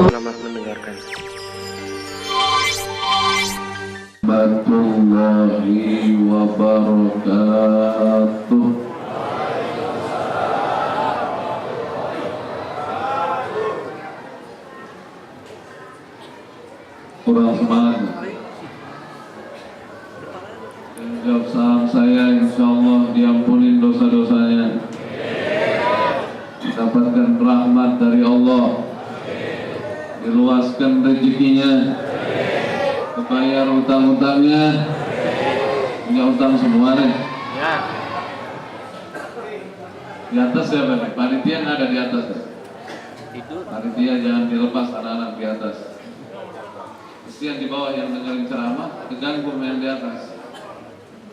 Selamat mendengarkan. Warahmatullahi wabarakatuh. Kurang semangat. Dan jawab salam saya, insyaallah diampuni dosa-dosanya, mendapatkan rahmat dari Allah, diluaskan rezekinya, kebayar utang-utangnya, punya utang semua nih. Ya. Di atas siapa nih? Panitia nggak ada di atas nih. Tidur. Panitia jangan dilepas anak-anak di atas. Kesian di bawah yang dengerin ceramah, terganggu main di atas.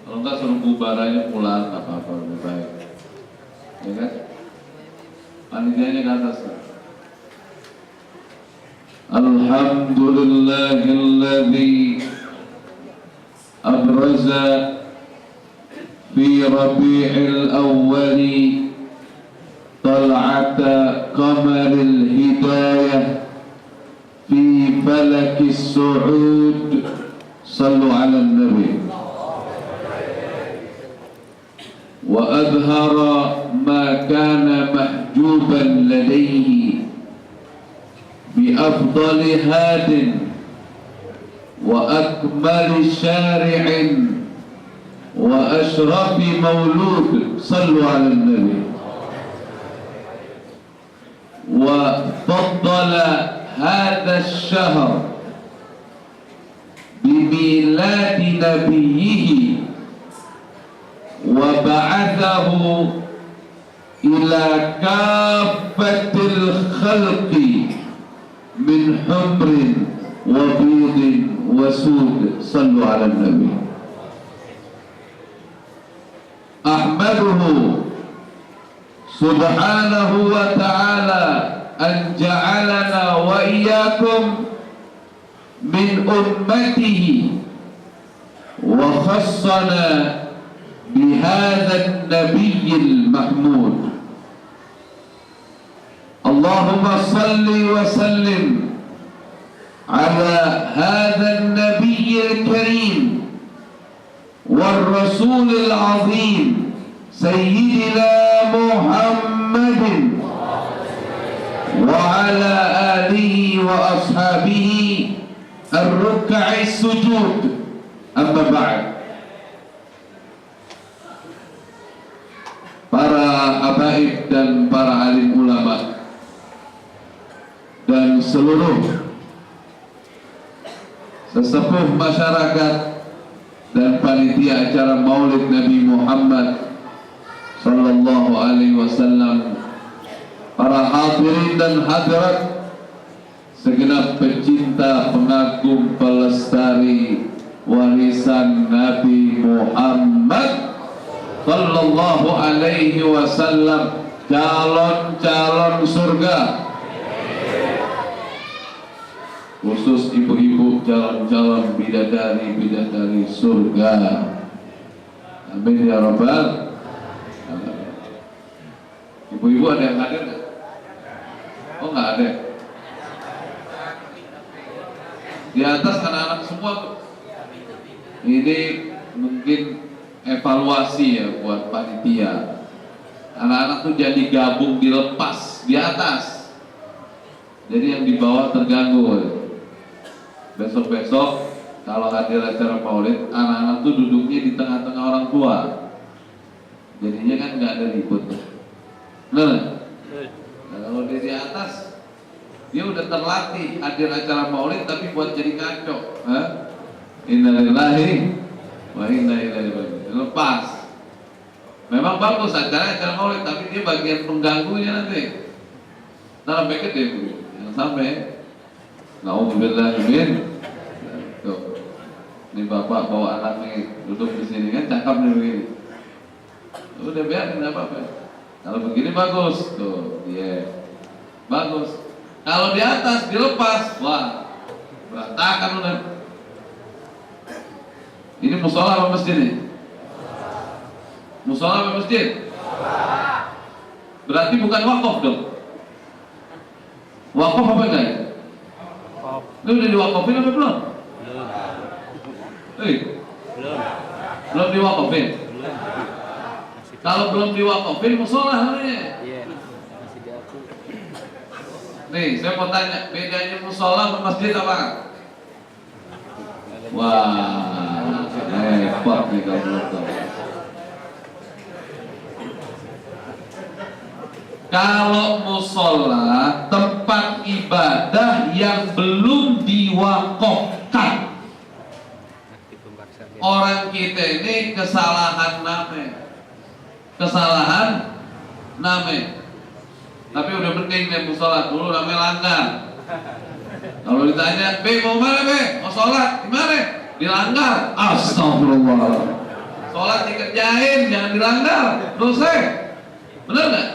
Kalau enggak suruh bubar aja pulang, nggak apa-apa, lebih baik. Ya kan? Panitianya ke atas nih. Alhamdulillahilladzi abraza fi rabi'il awwali tal'ata qamaril hidayah fi falakis su'ud. Sallu ala nabi. Wa adhara ma kana mahjuban ladayhi بأفضل هاد وأكمل شارع وأشرف مولود. صلوا على النبي. وفضل هذا الشهر بميلاد نبيه وبعثه إلى كافة الخلق من حمر وبيض وسود. صلوا على النبي. أحمده سبحانه وتعالى أن جعلنا وإياكم من أمته وخصنا بهذا النبي المحمود. اللهم صل وسلم على هذا النبي الكريم والرسول العظيم سيدنا محمد وعلى آله وأصحابه الركع السجود. أما بعد. Para habaib dan para alim ulama dan seluruh sesepuh masyarakat dan panitia acara Maulid Nabi Muhammad sallallahu alaihi wasallam, para hadirin dan hadirat, segenap pecinta, pengagum, pelestari warisan Nabi Muhammad sallallahu alaihi wasallam, calon-calon surga, khusus ibu-ibu calon-calon bidadari-bidadari surga. Amin ya rabbal alamin. Ibu-ibu ada yang hadir nggak? Oh nggak ada. Di atas anak-anak semua tuh. Ini mungkin evaluasi ya buat panitia. Anak-anak tuh jadi gabung dilepas di atas. Jadi yang di bawah terganggu. Besok-besok kalau hadir acara maulid, anak-anak tuh duduknya di tengah-tengah orang tua. Jadinya kan nggak ada ribut. Nah, kalau dia di atas, dia udah terlatih hadir acara maulid tapi buat jadi kacau. Innalillahi wa inna ilaihi raji'un. Lepas. Memang bagus acara maulid, tapi dia bagian pengganggunya nanti. Nah, sampai gede bu, yang sampai nauzubillah min. Tuh, ini bapak bawa anaknya duduk di sini kan cakep nih begini. Udah biarin nggak apa-apa. Kalau begini bagus, tuh, iya, bagus. Kalau di atas dilepas, wah, berantakan udah. Ini musola apa masjid nih? Musola apa masjid? Berarti bukan wakaf dong. Wakaf apa enggak? Ini udah diwakafin apa belum? Belum. Belum diwakafin. Kalau belum diwakafin musola namanya. Iya, masih diaku. Nih, saya mau tanya, bedanya musola sama masjid apa? Wah, hebat nih kamu tuh. Kalau musola tempat ibadah yang belum diwakafkan, orang kita ini kesalahan name. Tapi udah penting nih musola dulu namanya langgar. Kalau ditanya, "Be, mau mana be? Mau sholat di mana?" Dilanggar. Astagfirullah. Sholat dikerjain, jangan dilanggar. Dosa. Bener nggak?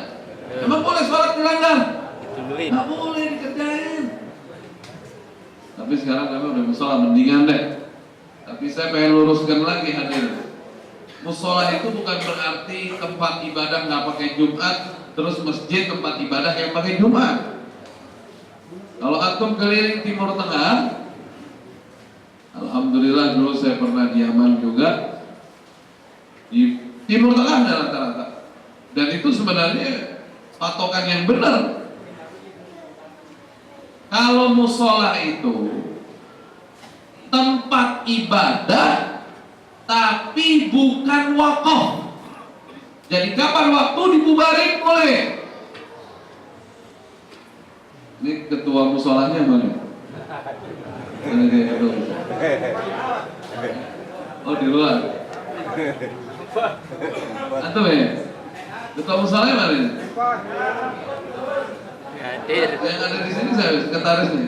Emang boleh sholat dilanggar? Nggak boleh dikerjain. Tapi sekarang kami udah musola mendingan deh. Tapi saya pengen luruskan lagi hadir. Musola itu bukan berarti tempat ibadah nggak pakai Jumat, terus masjid tempat ibadah yang pakai Jumat. Kalau antum keliling Timur Tengah, alhamdulillah dulu saya pernah di Yaman juga. Di Timur Tengah ada rata-rata. Dan itu sebenarnya patokan yang benar. Kalau musola itu tempat ibadah tapi bukan wakaf. Jadi kapan waktu dibubarin boleh. Ini ketua musolanya mana? Mana dia ketua? Oh di luar. Antum ya? Ketua musolanya mana? Hadir. Yang ada di sini saya sekretaris nih.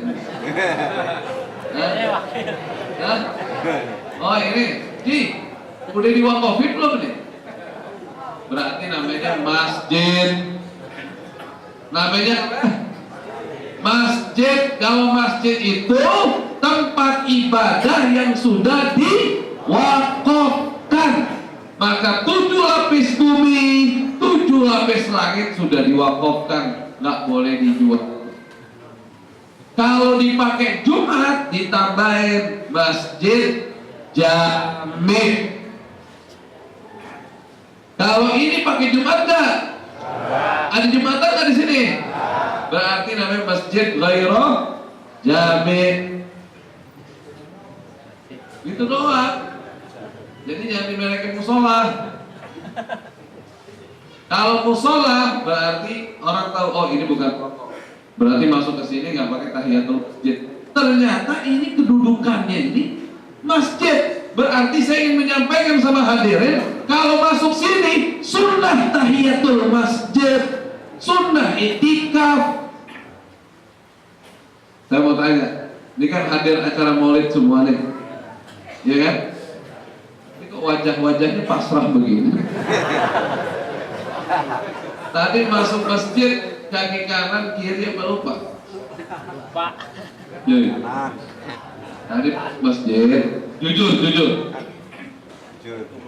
Hah? Oh ini, udah diwakafin belum nih? Berarti namanya masjid. Namanya masjid. Kalau masjid itu tempat ibadah yang sudah diwakafkan, maka 7 lapis bumi, 7 lapis langit sudah diwakafkan, nggak boleh dijual. Kalau dipakai Jumat ditambahin masjid jami. Kalau ini pakai Jumat nggak? Ada Jumatan nggak di sini? Berarti namanya masjid ghairu jami. Itu doang. Jadi jangan dimelekin musola. Kalau musola berarti orang tahu, oh ini bukan rokok. Berarti masuk ke sini nggak pakai tahiyatul masjid. Ternyata ini kedudukannya ini masjid. Berarti saya ingin menyampaikan sama hadirin, kalau masuk sini sunnah tahiyatul masjid, sunnah itikaf. Saya mau tanya, ini kan hadir acara maulid semua nih, ya kan? Ini kok wajah-wajahnya pasrah begini? Tadi masuk masjid kaki kanan kiri apa lupa? Lupa. Ya. Tadi masjid, jujur.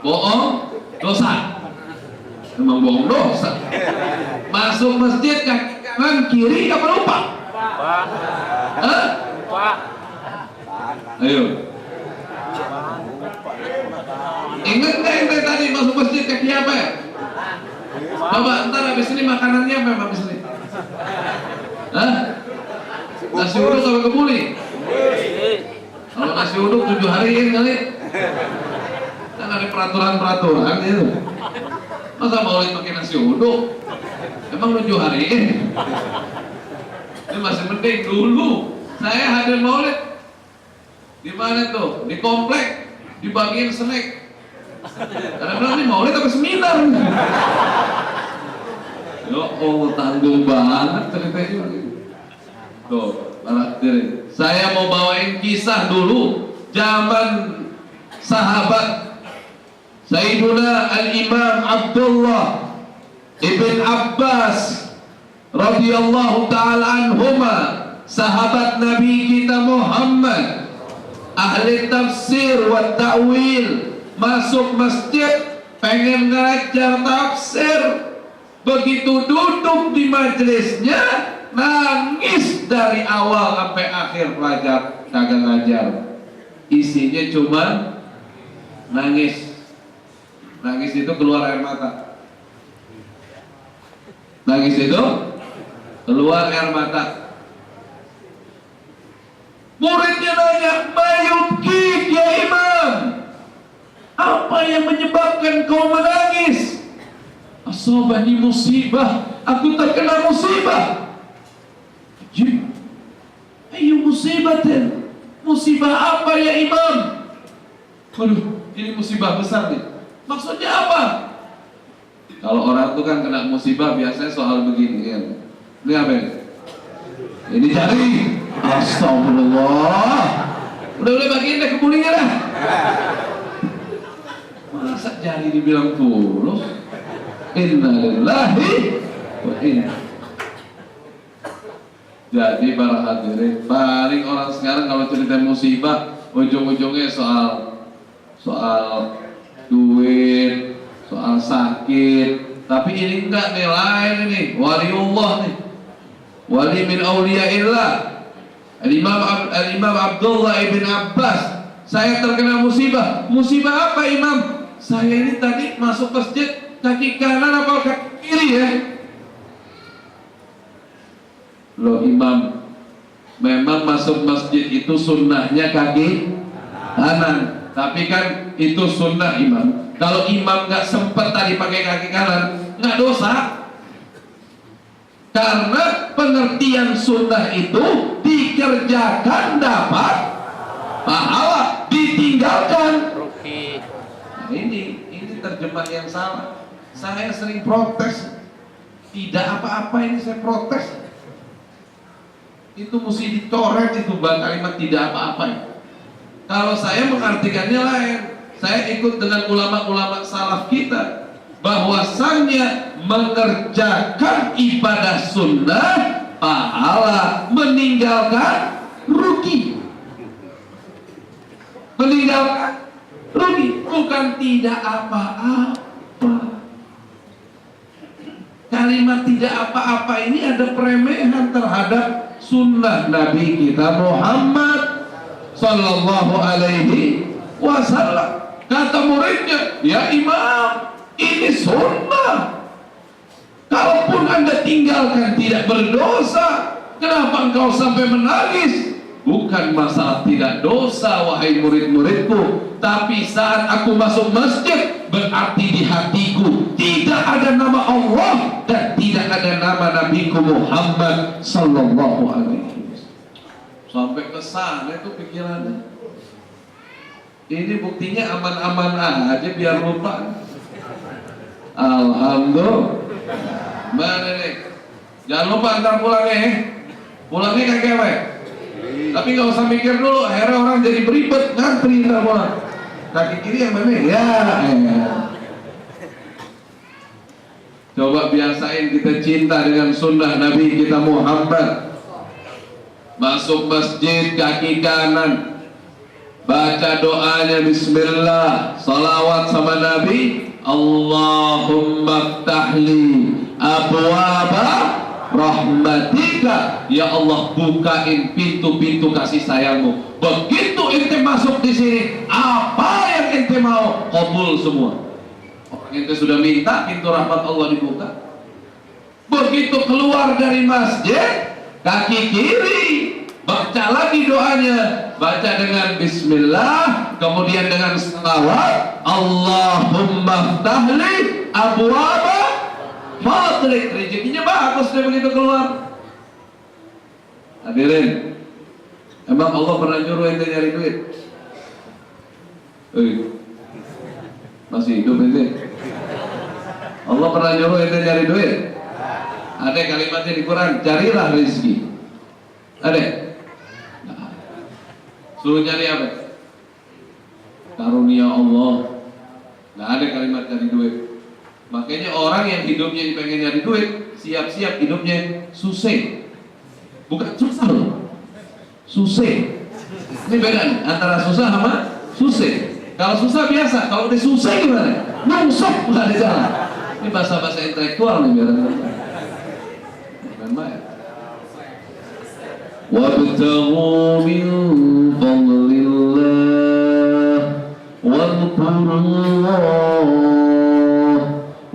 Bohong, dosa. Memang bohong dosa. Masuk masjid kaki kanan kiri apa lupa? Lupa. Hah? Lupa. Ayo. Ingat nggak ente tadi masuk masjid kaki apa ya? Coba ntar habis ini makanannya apa habis ini? Hah? Nasi uduk apa kebuli? Kalau nasi uduk 7 hariin kali. Kan ada peraturan gitu. Masa maulid pakai nasi uduk? Emang 7 hariin? Ini masih penting dulu. Saya hadir maulid di mana tuh? Di komplek, di bagian snack. Karena bilang ini maulid apa seminar? Ya Allah, tangguh banget ceritanya. Tuh, para hadirin. Saya mau bawain kisah dulu zaman sahabat Sayyiduna Al-Imam Abdullah Ibn Abbas radhiyallahu ta'ala anhuma, sahabat Nabi kita Muhammad, ahli tafsir wa ta'wil, masuk masjid pengen ngajar tafsir. Begitu duduk di majelisnya, nangis dari awal sampai akhir belajar, kagak ngajar. Isinya cuma nangis. Nangis itu keluar air mata. Nangis itu keluar air mata. Muridnya nanya, "Mayubkik ya Imam, apa yang menyebabkan kau menangis?" "Asabani musibah, aku terkena musibah." "Ajib, ayu musibatin, musibah apa ya Imam?" "Waduh, ini musibah besar nih." "Maksudnya apa?" Kalau orang tuh kan kena musibah biasanya soal begini kan. Ini apa ini? Ini jari. Astagfirullah. Udah bagiin deh kebulingnya dah. Masa jari dibilang tulus? Innalillahi wa inna. Jadi para hadirin, paling orang sekarang kalau cerita musibah ujung-ujungnya soal duit, soal sakit. Tapi ini enggak nih, lain ini, waliullah nih, wali min auliyaillah. Al-Imam Abdullah ibn Abbas, "Saya terkena musibah." "Musibah apa Imam?" "Saya ini tadi masuk masjid, kaki kanan apa kaki kiri ya?" "Loh Imam, memang masuk masjid itu sunnahnya kaki kanan, tapi kan itu sunnah Imam. Kalau Imam nggak sempet tadi pakai kaki kanan, nggak dosa. Karena pengertian sunnah itu dikerjakan dapat pahala, ditinggalkan rugi." Nah, ini terjemah yang salah. Saya sering protes. Tidak apa-apa ini saya protes. Itu mesti dicoret itu kalimat tidak apa-apa. Kalau saya mengartikannya lain. Saya ikut dengan ulama-ulama salaf kita, bahwasannya mengerjakan ibadah sunnah pahala, meninggalkan rugi. Meninggalkan rugi, bukan tidak apa-apa. Kalimat tidak apa-apa ini ada peremehan terhadap sunnah Nabi kita Muhammad sallallahu alaihi wasallam. Kata muridnya, "Ya Imam, ini sunnah. Kalaupun Anda tinggalkan tidak berdosa. Kenapa engkau sampai menangis?" "Bukan masalah tidak dosa wahai murid-muridku, tapi saat aku masuk masjid, berarti di hatiku tidak ada nama Allah dan tidak ada nama Nabiku Muhammad sallallahu alaihi wasallam." Sampai ke sana itu pikirannya. Ini buktinya aman-aman aja biar lupa. Alhamdulillah. Mana nih? Jangan lupa antar pulangnya ya. Pulangnya kagak apa ya? Tapi nggak usah mikir dulu, akhirnya orang jadi beribet ngantri ntar pulang. Kaki kiri yang mana? Ya. Coba biasain kita cinta dengan sunnah Nabi kita Muhammad. Masuk masjid kaki kanan, baca doanya bismillah, salawat sama Nabi. Allahumma ftahli abwaba rahmatika, ya Allah bukain pintu-pintu kasih sayangmu. Begitu ente masuk di sini, apa yang ente mau kabul semua. Orang ente sudah minta pintu rahmat Allah dibuka. Begitu keluar dari masjid, kaki kiri baca lagi doanya, baca dengan bismillah, kemudian dengan salawat. Allahumma ftahli abwaba fadlik, rezekinya bagus deh begitu keluar. Hadirin, emang Allah pernah nyuruh ente nyari duit? Masih hidup ente? Allah pernah nyuruh ente nyari duit? Ada kalimatnya di Quran, carilah rezeki. Ada? Nah. Suruh cari apa? Karunia Allah. Nggak ada kalimat cari duit. Makanya orang yang hidupnya pengen nyari duit, siap-siap hidupnya susah. Bukan susah loh, susah. Ini beda nih, antara susah sama susah. Kalau susah biasa, kalau udah susah gimana? Nusuk nggak ada jalan. Ini bahasa-bahasa intelektual nih biar bukan main. Wabtaghu min fadlillah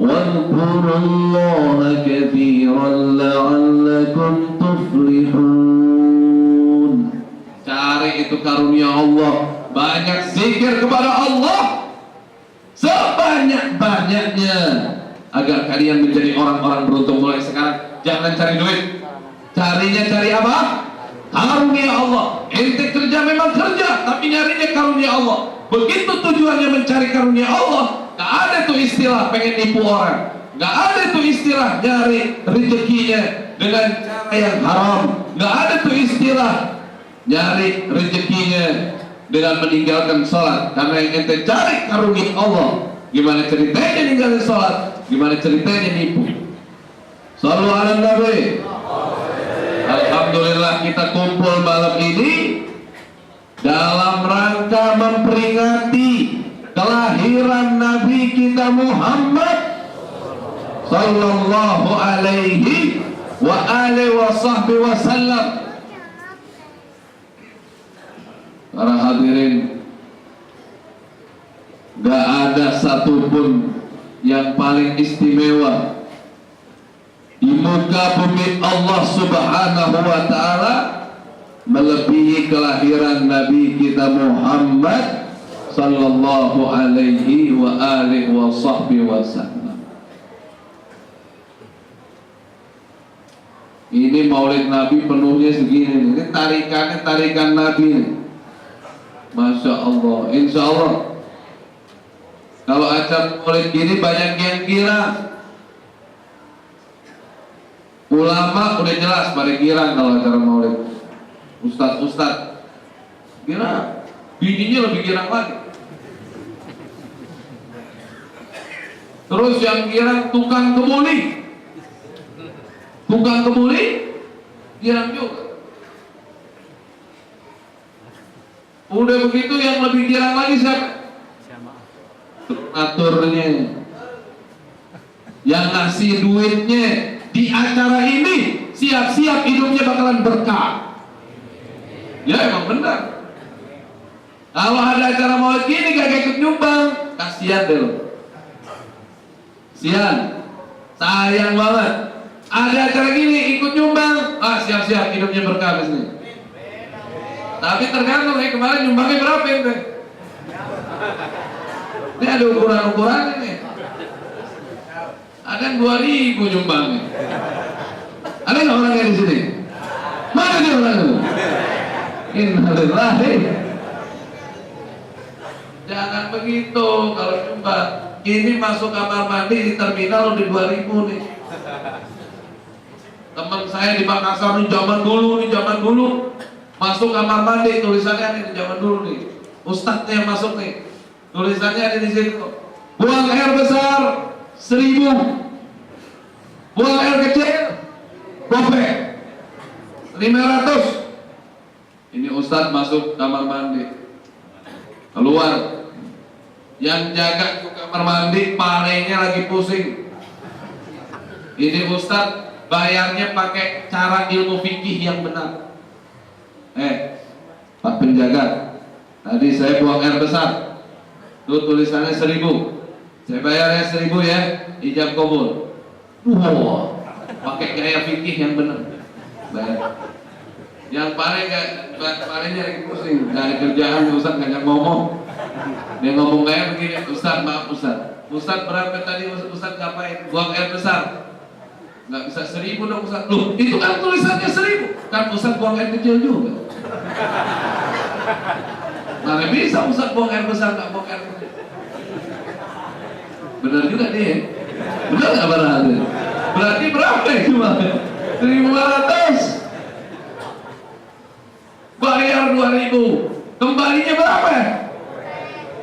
wadhkurullaha katsiran la'allakum tuflihun. Cari itu karunia Allah, banyak zikir kepada Allah sebanyak-banyaknya agar kalian menjadi orang-orang beruntung. Mulai sekarang jangan cari duit, carinya cari apa? Karunia Allah. Ente kerja memang kerja, tapi nyarinya karunia Allah. Begitu tujuannya mencari karunia Allah, gak ada tuh istilah pengen nipu orang, gak ada tuh istilah nyari rezekinya dengan cara yang haram, gak ada tuh istilah nyari rezekinya dengan meninggalkan sholat. Karena yang ente cari karunia Allah. Gimana ceritanya ninggalin sholat, gimana ceritanya nipu. Shallu ala Nabi. Alhamdulillah kita kumpul malam ini dalam rangka memperingati kelahiran Nabi kita Muhammad sallallahu alaihi wa alihi wa sahbihi wasallam. Para hadirin, gak ada satupun yang paling istimewa di muka bumi Allah subhanahu wa ta'ala melebihi kelahiran Nabi kita Muhammad sallallahu alaihi wa alihi wa sahbihi wasallam. Ini maulid Nabi penuhnya segini. Ini tarikannya tarikan Nabi. Masya Allah. Insya Allah kalau acara maulid gini banyak yang kira ulama udah jelas pada kira. Kalau acara maulid ustaz kira bininya lebih kira lagi. Terus yang kira tukang kebuli kira juga. Udah begitu yang lebih kira lagi siapa? Aturnya, yang ngasih duitnya di acara ini siap-siap hidupnya bakalan berkah. Ya emang benar. Kalau ada acara maulid gini gak ikut nyumbang, kasihan deh lo. Sian, sayang banget. Ada acara gini ikut nyumbang, siap-siap hidupnya berkah di sini. Tapi tergantung kemarin nyumbangnya berapa ya? Ini ada ukuran-ukuran ini. Ada yang 2.000 nyumbangnya. Ada nggak orangnya di sini? Mana dia orangnya? Innalillahi. Jangan begitu kalau nyumbang. Ini masuk kamar mandi di terminal udah 2.000 nih. Teman saya di Makassar nih zaman dulu masuk kamar mandi tulisannya nih di zaman dulu nih. Ustadznya yang masuk nih. Tulisannya ada di situ. Buang air besar 1.000. Buang air kecil gopek 500. Ini ustadz masuk kamar mandi. Keluar. Yang jaga kamar mandi parenya lagi pusing. Ini ustadz bayarnya pakai cara ilmu fikih yang benar. Pak penjaga, tadi saya buang air besar. Tuh tulisannya 1.000. Saya bayarnya 1.000 ya, ijab kabul. Pakai gaya fikih yang benar. Bayar. Yang parenya lagi pusing, nggak ada kerjaan, Ustaz ngajak ngomong. Dia ngomong kayak begini, Ustaz maaf Ustaz. Ustaz berapa tadi Ustaz ngapain? Buang air besar. Nggak bisa 1.000 dong Ustaz. Loh, itu kan tulisannya 1.000. Kan Ustaz buang air kecil juga. Mana bisa Ustaz buang air besar nggak buang air kecil? Benar juga dia. Benar nggak berarti? Berarti berapa itu Bang? 1.500. Bayar 2.000. Kembalinya berapa?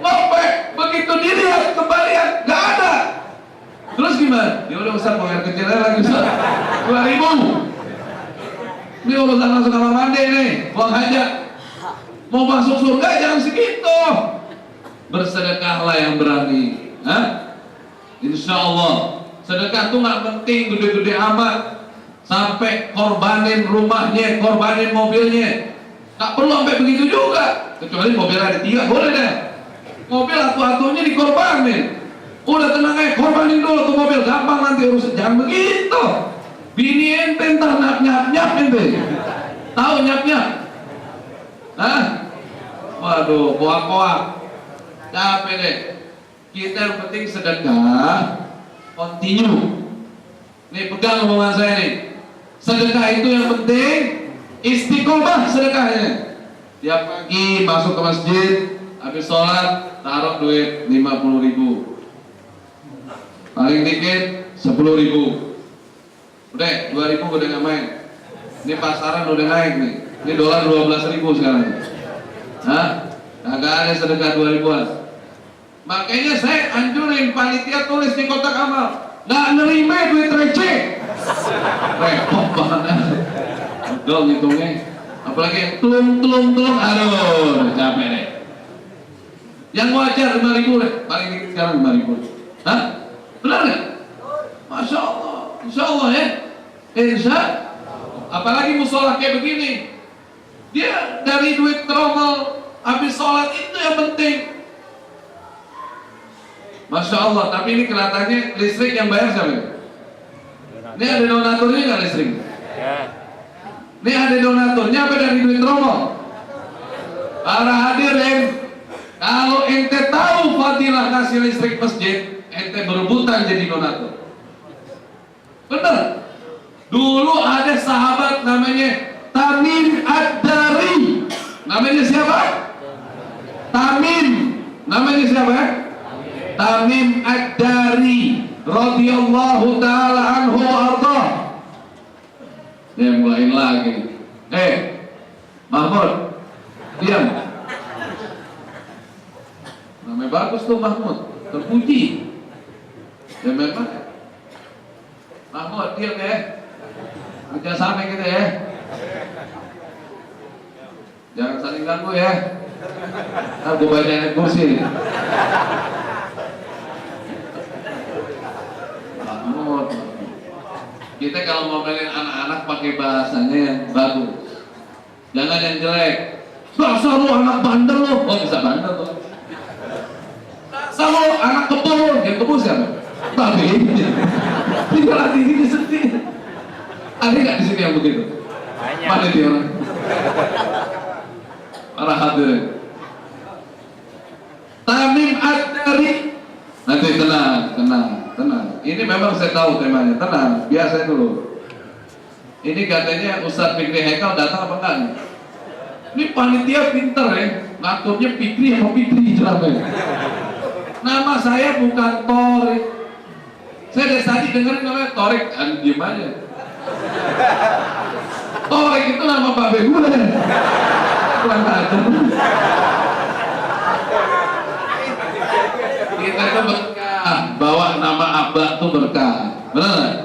Ngopek. Begitu dilihat kembalian nggak ada. Terus gimana? Ya udah Ustaz, mau yang kecilnya lagi Ustaz. 2.000. Ini urusan masuk kamar mandi nih, buang hajat. Mau masuk surga jangan segitu. Bersedekahlah yang berani. Hah? Insya Allah. Sedekah tuh nggak penting gede-gede amat. Sampai korbanin rumahnya, korbanin mobilnya. Nggak perlu sampai begitu juga. Kecuali mobil ada 3, boleh deh. Mobil atu-atunya dikorbanin. Udah tenang aja, korbanin dulu tuh mobil. Gampang nanti urus. Jangan begitu. Bini ente entah nyap-nyap ente. Tahu nyap-nyap? Hah? Waduh, koak-koak. Capek deh. Kita yang penting sedekah continue. Nih pegang omongan saya nih. Sedekah itu yang penting istiqomah sedekahnya. Tiap pagi masuk ke masjid, habis sholat taruh duit 50.000. Paling dikit 10.000. Udah 2.000 udah nggak main. Ini pasaran udah naik nih. Ini dolar 12.000 sekarang. Hah? Agak ada sedekah 2.000-an. Makanya saya anjurin panitia tulis di kotak amal, nggak nerima duit receh. Repot banget. Udah ngitungnya. Apalagi yang telung. Aduh, capek deh. Yang wajar 5.000 deh. Paling dikit sekarang 5.000. Hah? Benar nggak? Masya Allah. Insya Allah ya. Insya. Apalagi musola kayak begini. Dia dari duit tromol habis sholat itu yang penting. Masya Allah. Tapi ini kelihatannya listrik yang bayar siapa? Ini ada donaturnya nggak listrik? Ya. Ini ada donaturnya apa dari duit tromol? Para hadirin, kalau ente tahu fadilah kasih listrik masjid, ente berebutan jadi donatur. Bener. Dulu ada sahabat namanya Tamim Ad-Dari. Namanya siapa? Tamim. Namanya siapa? Tamim Ad-Dari radhiyallahu taala anhu arda. Dia mulai lagi. Mahmud, diam. Namanya bagus tuh Mahmud, terpuji. Ya memang. Mahmud, diam ya. Kerja sampai kita ya. Jangan saling ganggu ya. Aku banyak kursi. Mahmud. Kita kalau ngomelin anak-anak pakai bahasanya yang bagus. Jangan yang jelek. Bahasa lu anak bandel lu. Oh bisa bandel tuh. Bahasa lu anak kebun. Yang kebun siapa? Tapi tinggal hati ini sedih. Ada nggak di sini yang begitu? Banyak. Mana dia orang? Para hadirin. Tamim Ad-Dari. Nanti tenang. Ini memang saya tahu temanya. Tenang, biasa dulu. Ini katanya Ustadz Fikri Hekal datang apa enggak nih? Ini panitia pinter ya. Ngaturnya Fikri sama Fikri jelasnya. Nama saya bukan Torik. Saya dari tadi dengerin namanya Torik, diem aja. Torik itu nama babe gue. Kurang ajar. Kita itu berkah, bawa nama Abah itu berkah. Benar nggak?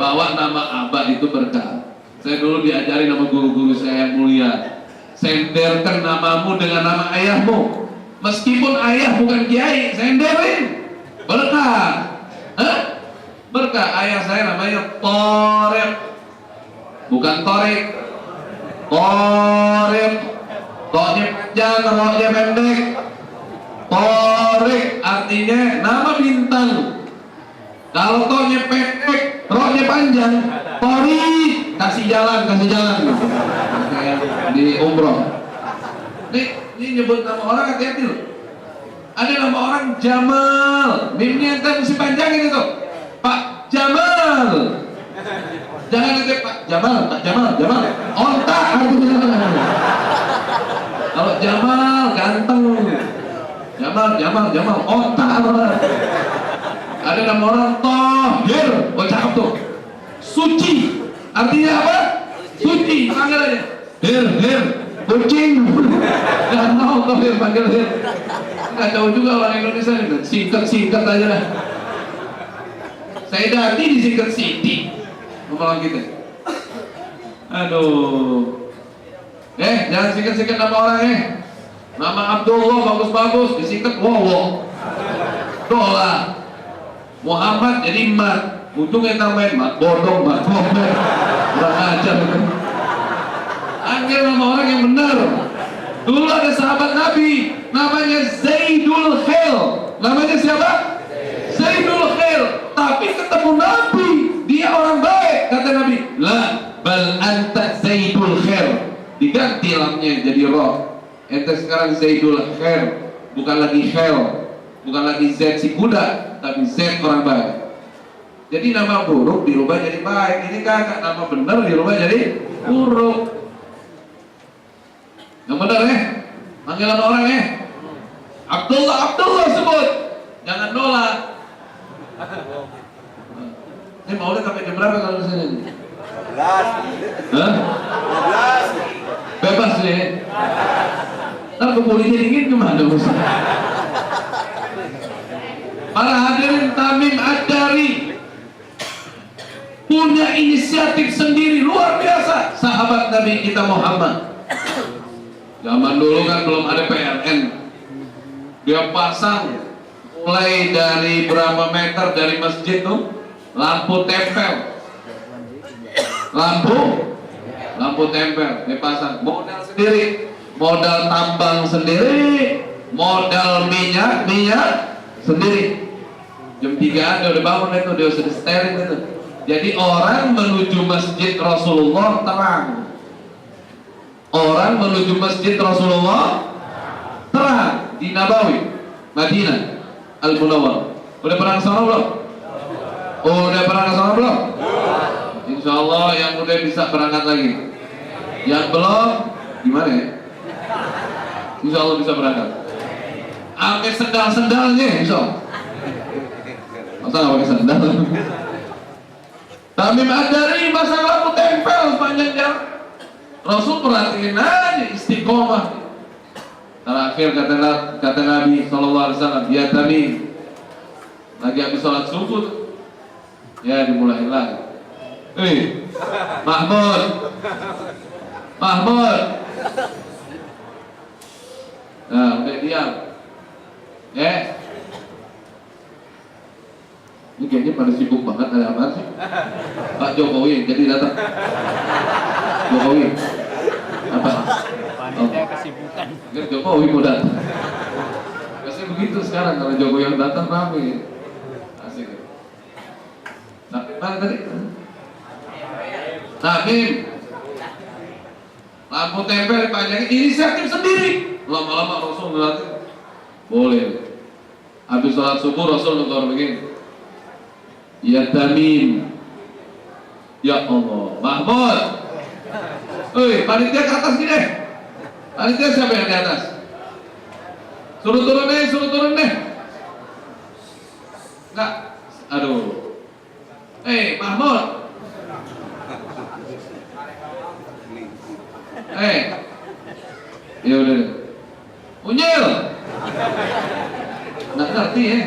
Bawa nama Abah itu berkah. Saya dulu diajari nama guru-guru saya yang mulia. Senderkan namamu dengan nama ayahmu. Meskipun ayah bukan kiai, senderin. Berkah. Hah? Berkah. Ayah saya namanya Torik. Bukan Torik. Torik. Toknya panjang, roknya pendek. Torik artinya nama bintang. Kalau toknya pendek, roknya panjang, Torik, kasih jalan. Kayak di umroh. Ini nyebut nama orang hati-hati loh. Ada nama orang Jamal, mimnya ente mesti panjangin itu. Pak Jamal. Jangan nanti Pak Jamal. Onta artinya. Kalau Jamal ganteng. Jamal, onta. Ada nama orang Tohir, oh cakep tuh. suci. Artinya apa? Suci. Panggil aja. Hir, kucing. Gak mau kau panggil hir. Gak tahu juga orang Indonesia ini. Singkat aja lah. Saya dati disingkat Siti. Ngomong kita. Aduh. Jangan singkat-singkat nama orang Nama Abdullah bagus-bagus, disingkat Wowo. Dola. Muhammad jadi Mat. Untungnya tambahin Mat Bodong, Mat Bomet. Kurang ajar. Panggil nama orang yang benar. Dulu ada sahabat Nabi, namanya Zaidul Khail. Namanya siapa? Zaidul Khail. Tapi ketemu Nabi, dia orang baik. Kata Nabi, la bal anta Zaidul Khail. Diganti lamnya jadi roh. Ente sekarang Zaidul Khail, bukan lagi Khail, bukan lagi Z si kuda, tapi Z orang baik. Jadi nama buruk dirubah jadi baik. Ini kagak, nama benar dirubah jadi buruk. Yang benar panggilan orang Abdullah sebut, jangan nolak. Ini mau sampai jam berapa kalau misalnya? 12. Hah? 12. Bebas nih. Ntar kepolisian dingin gimana bos? Para hadirin, Tamim Ad-Dari punya inisiatif sendiri luar biasa. Sahabat Nabi kita Muhammad. Zaman dulu kan belum ada PLN. Dia pasang mulai dari berapa meter dari masjid tuh lampu tempel. Lampu tempel dipasang, modal sendiri, modal tambang sendiri, modal minyak sendiri. Jam 3 dia udah bangun itu, dia sudah steril itu. Jadi orang menuju masjid Rasulullah terang. Orang menuju masjid Rasulullah terang di Nabawi, Madinah, Al-Munawwarah. Udah pernah ke sana belum? Insya Allah yang udah bisa berangkat lagi. Yang belum, gimana ya? Insya Allah bisa berangkat. Pakai sendal-sendalnya, insya Allah. Masa nggak pakai sendal? Tamim Ad-Dari masang lampu tempel sepanjang jalan. Rasul perhatiin aja istiqomah. Terakhir kata Nabi SAW, ya Tamim, lagi habis sholat subuh, ya dimulai lagi. Mahmud. Nah, udah diam. Ini kayaknya pada sibuk banget, ada apa sih? Pak Jokowi jadi datang. Jokowi. Apa? Panitia kesibukan. Jokowi mau datang. Biasanya begitu sekarang, kalau Jokowi yang datang rame. Asik. Tapi mana tadi? Tamim. Lampu tempel dipanjangin, inisiatif sendiri. Lama-lama Rasul ngeliatin, boleh. Habis sholat subuh Rasul nonton begini, ya Tamim, ya Allah, Mahmud. Panitia ke atas gini deh. Panitia siapa yang di atas? Suruh turun deh. Enggak, aduh. Mahmud. Ya udah. Unyil. Nggak ngerti ya.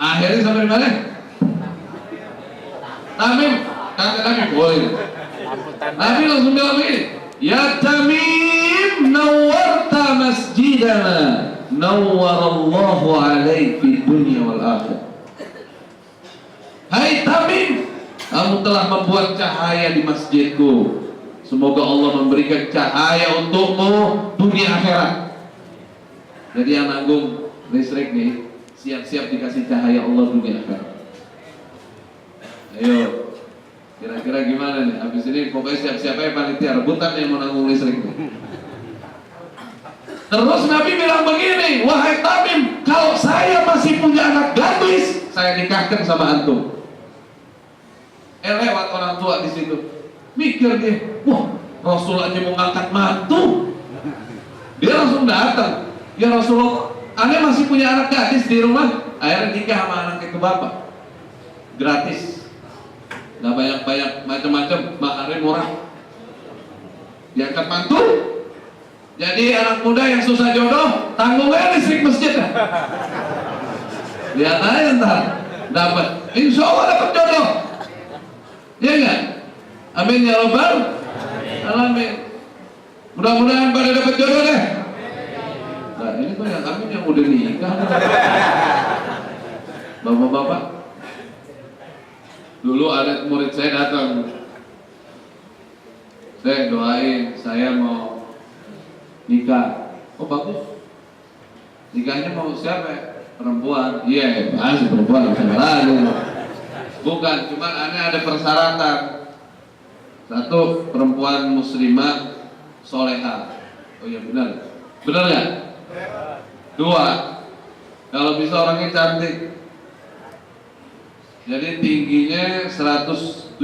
Akhirnya sampai di mana? Tamim, kata Nabi boleh. Nabi langsung bilang begini, ya Tamim, nawarta masjidana, nawarallahu alaik fi dunia wal akhir. Hai Tamim, kamu telah membuat cahaya di masjidku. Semoga Allah memberikan cahaya untukmu dunia akhirat. Jadi yang nanggung listrik nih, siap-siap dikasih cahaya Allah dunia akhirat. Ayo, kira-kira gimana nih? Habis ini pokoknya siap-siap aja panitia rebutan yang mau nanggung listrik nih. Terus Nabi bilang begini, wahai Tamim, kalau saya masih punya anak gadis, saya nikahkan sama antum. Lewat orang tua di situ, mikir dia, wah Rasul aja mau ngangkat mantu. Dia langsung datang, ya Rasulullah, Anda masih punya anak gadis di rumah. Akhirnya nikah sama anak itu bapak, gratis. nggak banyak-banyak macam-macam, maharnya murah, diangkat mantu. Jadi anak muda yang susah jodoh, tanggung aja listrik masjid. Lihat aja ntar dapat, insya Allah dapat jodoh, ya enggak? Amin ya robbal alamin. Mudah-mudahan pada dapat jodoh deh. Nah ini banyak amin yang udah nikah. Bapak-bapak, dulu ada murid saya datang, saya doain, saya mau nikah. Oh bagus, nikahnya mau siapa? Perempuan. Iya, pasti perempuan, siapa lagi? Bukan, cuma ada persyaratan. Satu, perempuan muslimah soleha. Oh iya benar, benar ya? Dua, kalau bisa orangnya cantik. Jadi tingginya 170.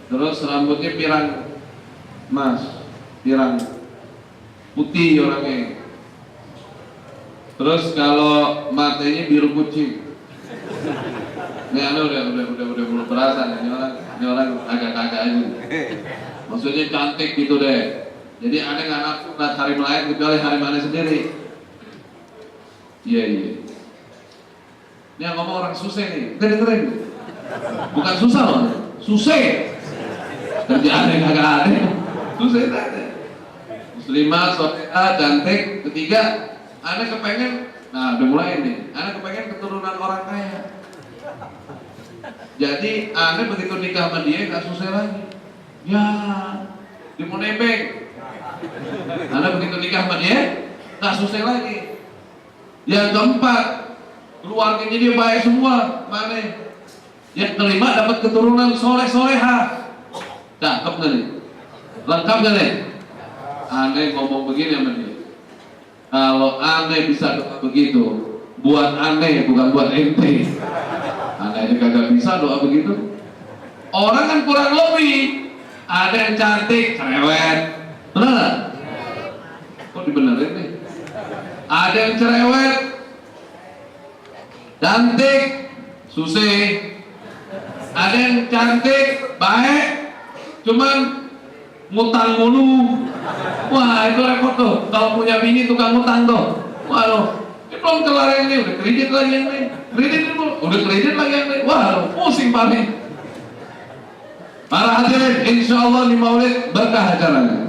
Terus rambutnya pirang mas, pirang putih orangnya. Terus kalau matanya biru kucing. Ini udah belum berasa nih, ini orang agak-agak aja. Maksudnya cantik gitu deh. Jadi aneh nggak nafsu ngeliat harim lain kecuali harim aneh sendiri. Iya. Ini yang ngomong orang susah nih, dengerin. Bukan susah loh, susah. Kerjaan yang agak aneh, susah itu ada. Muslimah, soleha, cantik. Ketiga, aneh kepengen, nah udah mulai nih, aneh kepengen keturunan orang kaya. Jadi aneh begitu nikah sama dia nggak susah lagi. Ya, dia mau nebeng. Aneh begitu nikah sama dia nggak susah lagi. Yang keempat, keluarganya dia baik semua, mana? Yang kelima dapat keturunan soleh-soleha. Cakep gak nih? Lengkap gak nih? Aneh ngomong begini sama dia. Kalau aneh bisa doa begitu, buat aneh bukan buat ente. Aneh kagak bisa doa begitu. Orang kan kurang lebih. Ada yang cantik, cerewet. Benar? Kok dibenerin nih? Ada yang cerewet, cantik, susah. Ada yang cantik, baik, cuman ngutang mulu. Wah itu repot tuh. Kalau punya bini tukang ngutang tuh. Waduh, ini belum kelar yang ini, udah kredit lagi yang ini. Kredit itu, udah kredit lagi yang ini. Waduh, pusing paling. Para hadirin, insya Allah di Maulid berkah acaranya.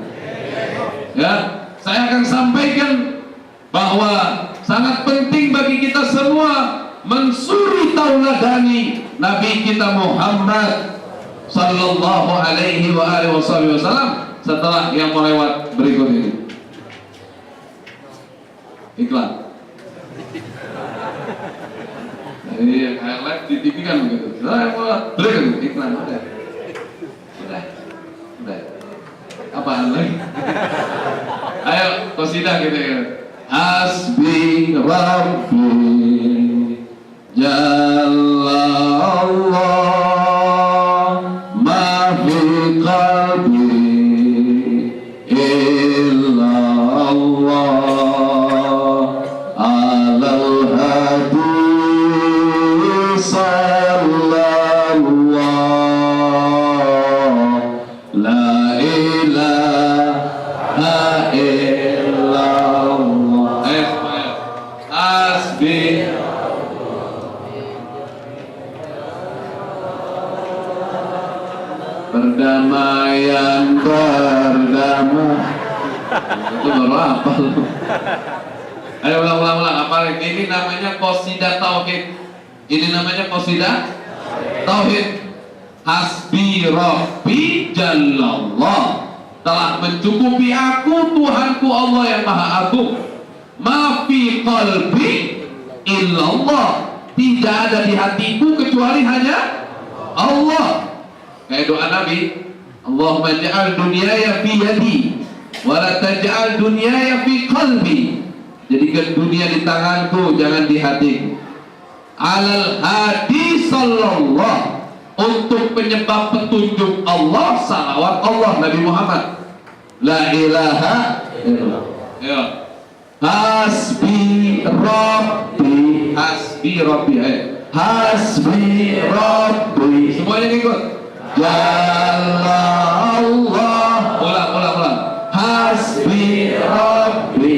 Ya, saya akan sampaikan bahwa sangat penting bagi kita semua mensuri tauladani Nabi kita Muhammad sallallahu alaihi wa alihi wasallam setelah yang melewat berikut ini. Iklan. Jadi yang highlight di TV kan begitu. Berikut iklan ada. Udah. Apaan lagi? Ayo qasidah gitu ya. Hasbi Rabbi Jalla Allah ma fi qalbi illa Allah alal hadi sallallahu la ilaha illallah. Hasbi perdamaian berdamai. Itu baru apa lu? Ayo ulang. Apa ini namanya qasidah tauhid. Ini namanya qasidah tauhid. Hasbi Rabbi Jallallah, telah mencukupi aku Tuhanku Allah yang Maha Agung. Ma fi qalbi illallah, tidak ada di hatiku kecuali hanya Allah. Kayak doa Nabi, Allahumma ja'al dunyaya fi yadi wa la taj'al dunyaya fi qalbi. Jadikan dunia di tanganku, jangan di hatiku. Alal hadi sallallahu, untuk penyebab petunjuk Allah, salawat Allah Nabi Muhammad. La ilaha illallah. Ya. Hasbi Rabbi, hasbi Rabbi. hasbi rabbi. Semuanya ikut. Jalla Allah. Ulang. Hasbi rabbi.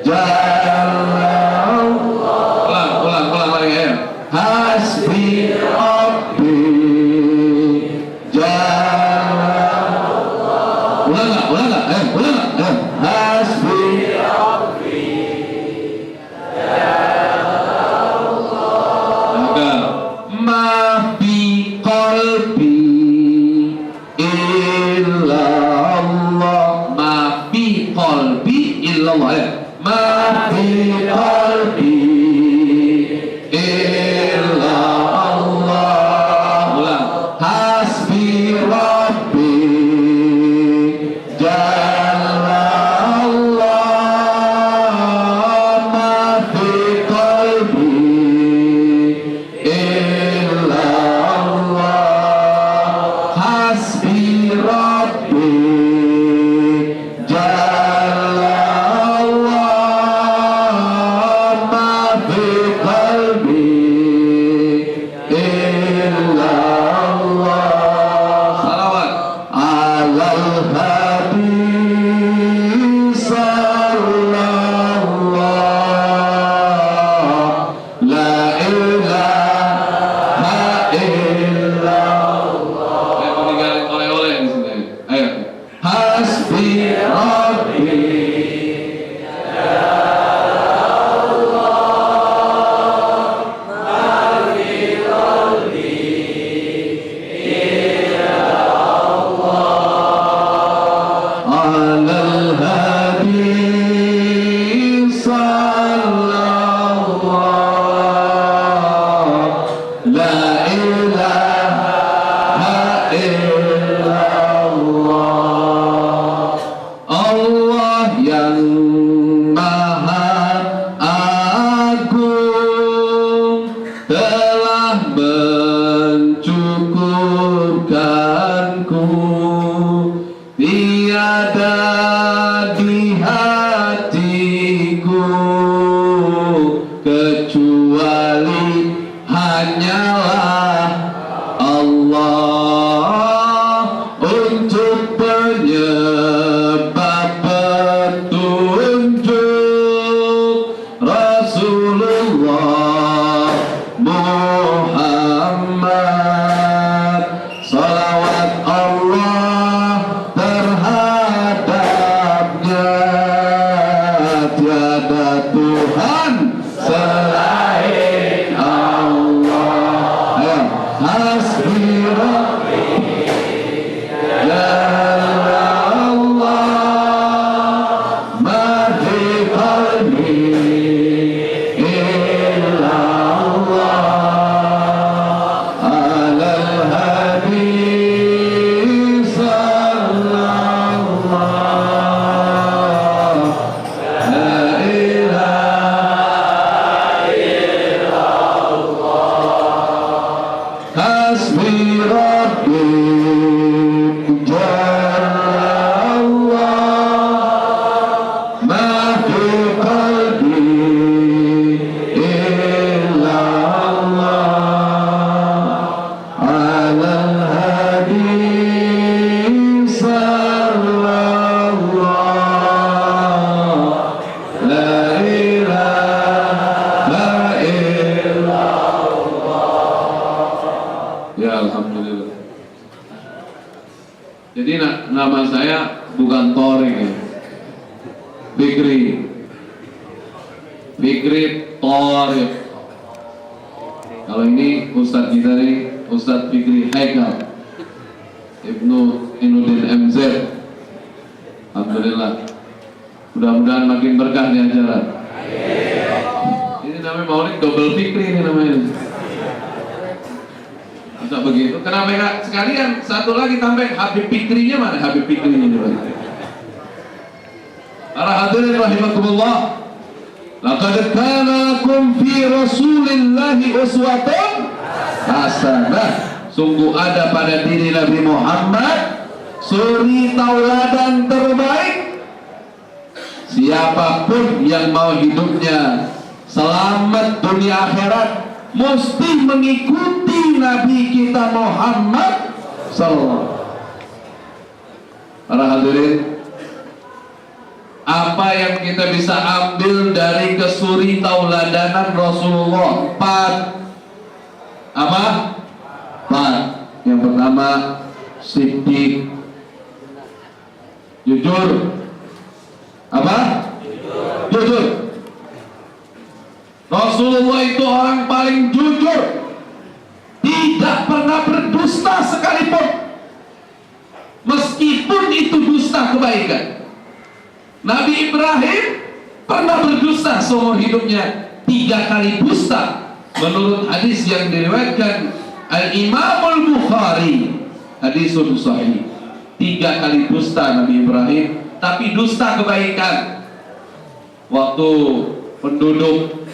Jalla Allah. Ulang lagi ya. Hasbi rabbi. Jalla Allah. Ulang enggak? Hasbi rabbi. Ma fi qalbi illa Allah. Ma fi qalbi illa Allah ya. Ma fi qalbi illa Allah. Ulang. Hasbi rabbi jalla Allah. Ma fi qalbi illa Allah. Hasbi rabbi jalla Allah. Ma fi qalbi illa Allah. Salawat alal habib sallallahu la ilaha illallah. Saya mau tinggalin oleh-oleh di sini. Ayo. Hasbi rabbi. Alal habib sallallahu la ilaha illallah. Allah yang maha agung telah mencukupkanku. Tiada di hatiku kecuali hanyalah Allah untuk penyebab petunjuk Rasulullah Muhammad. Salawat Allah terhadapnya. Tiada Tuhan selain Allah. Ayo. Hasbi rabbi jalla Allah. Ma fi qalbi illa Allah. Alal habib sallallahu la ilaha illallah. Hasbi rabbi jalla Allah. Ma fi qalbi illa Allah. Alal habib sallallahu la ilaha illallah. Ya alhamdulillah. Jadi nama saya bukan Torik ya. Fikri Torik. Kalau ini Ustadz kita nih, Ustadz Fikri Haikal Ibnu Inuddin MZ. Alhamdulillah. Mudah-mudahan makin berkah di acara. Ini namanya Maulid double Fikri ini namanya. Masa begitu? Kenapa enggak sekalian satu lagi tambah Habib Fikrinya mana? Habib Fikrinya coba. Para hadirin rahimakumullah. Laqad kana lakum fi Rasulillahi uswatun hasanah. Sungguh ada pada diri Nabi Muhammad suri tauladan terbaik. Siapapun yang mau hidupnya selamat dunia akhirat, mesti mengikuti Nabi kita Muhammad sallallahu. Para hadirin, apa yang kita bisa ambil dari kesuri tauladanan Rasulullah? 4. Apa? 4. Yang pertama, siddiq, jujur. Apa? Jujur. Rasulullah itu orang paling jujur, tidak pernah berdusta sekalipun, meskipun itu dusta kebaikan. Nabi Ibrahim pernah berdusta seumur hidupnya, 3 kali dusta menurut hadis yang diriwayatkan Al-Imam Al-Bukhari, hadisun sahih. 3 kali dusta Nabi Ibrahim, tapi dusta kebaikan. Waktu penduduk